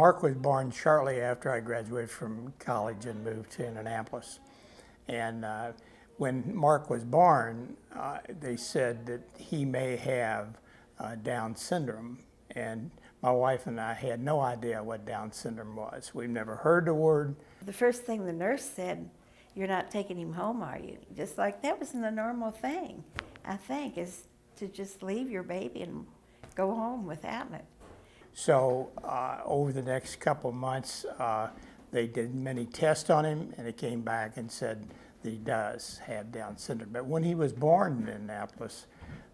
Mark was born shortly after I graduated from college and moved to Indianapolis. And when Mark was born, they said that he may have Down syndrome. And my wife and I had no idea what Down syndrome was. We've never heard the word. The first thing the nurse said, "You're not taking him home, are you?" Just like that wasn't the normal thing, I think, is to just leave your baby and go home without it. So over the next couple of months, they did many tests on him, and it came back and said that he does have Down syndrome. But when he was born in Indianapolis,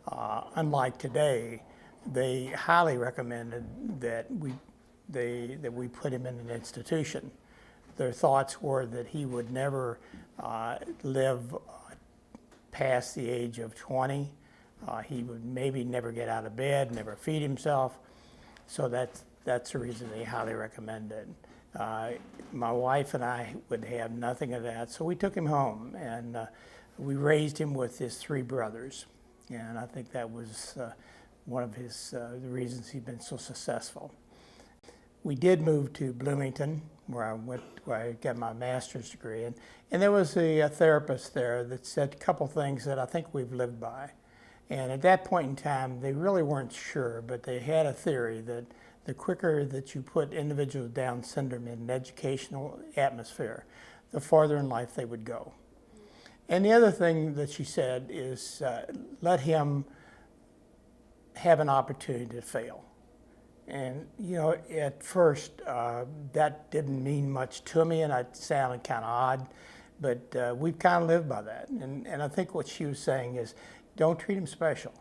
unlike today, they highly recommended that we put him in an institution. Their thoughts were that he would never live past the age of 20. He would maybe never get out of bed, never feed himself. So that's the reason they highly recommend it. My wife and I would have nothing of that, so we took him home, and we raised him with his 3 brothers. And I think that was one of the reasons he's been so successful. We did move to Bloomington, where I got my master's degree, and there was a therapist there that said a couple things that I think we've lived by. And at that point in time, they really weren't sure, but they had a theory that the quicker that you put individuals with Down syndrome in an educational atmosphere, the farther in life they would go. And the other thing that she said is let him have an opportunity to fail. And, you know, at first, that didn't mean much to me, and it sounded kind of odd, but we've kind of lived by that. And I think what she was saying is, don't treat him special.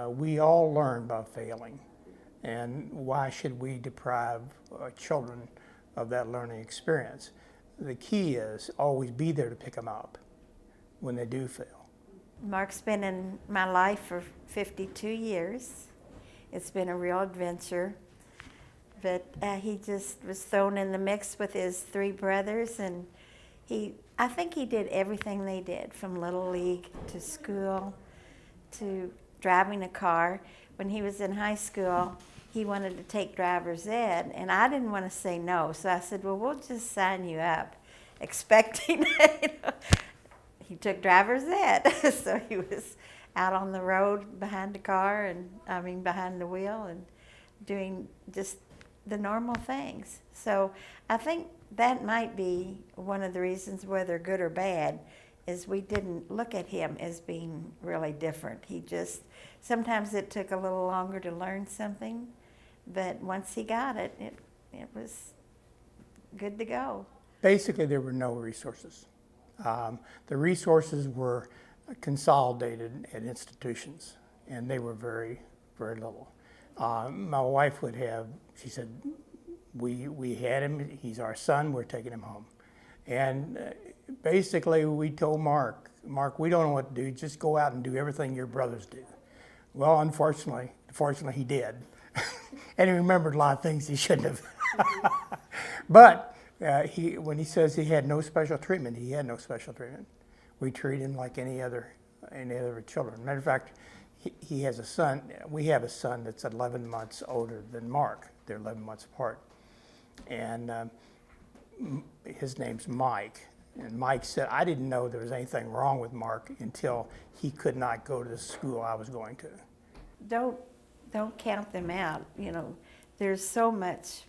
We all learn by failing, and why should we deprive children of that learning experience? The key is always be there to pick them up when they do fail. Mark's been in my life for 52 years. It's been a real adventure, but he just was thrown in the mix with his 3 brothers, and I think he did everything they did, from Little League to school to driving a car. When he was in high school, he wanted to take driver's ed, and I didn't want to say no, so I said, well, we'll just sign you up, expecting He took driver's ed, so he was out on the road behind the car, and behind the wheel, and doing just the normal things. So I think that might be one of the reasons, whether good or bad, is we didn't look at him as being really different. Sometimes it took a little longer to learn something, but once he got it, it was good to go. Basically, there were no resources. The resources were consolidated at institutions, and they were very, very little. My wife would have, she said, we had him, he's our son, we're taking him home. And basically we told Mark, we don't know what to do, just go out and do everything your brothers do. Well, unfortunately he did. And he remembered a lot of things he shouldn't have. But when he says he had no special treatment, he had no special treatment. We treat him like any other children. Matter of fact, he has a son. We have a son that's 11 months older than Mark. They're 11 months apart. And his name's Mike. And Mike said, I didn't know there was anything wrong with Mark until he could not go to the school I was going to. Don't count them out. You know, there's so much.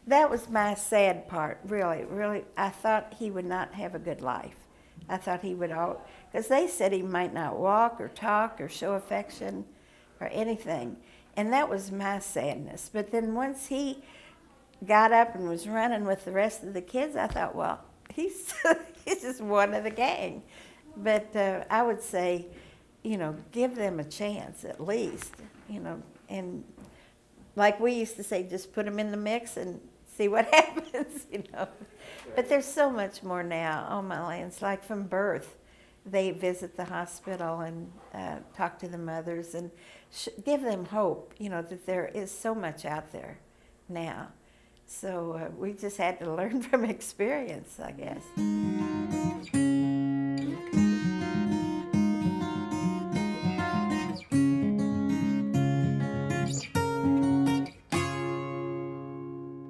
That was my sad part, really, really. I thought he would not have a good life. I thought he would because they said he might not walk or talk or show affection or anything. And that was my sadness. But then once he got up and was running with the rest of the kids, I thought, well, he's just one of the gang. But I would say, you know, give them a chance at least, you know, and like we used to say, just put them in the mix and see what happens, you know. But there's so much more now. Oh my lands, like from birth, they visit the hospital and talk to the mothers and give them hope, you know, that there is so much out there now. So we just had to learn from experience, I guess.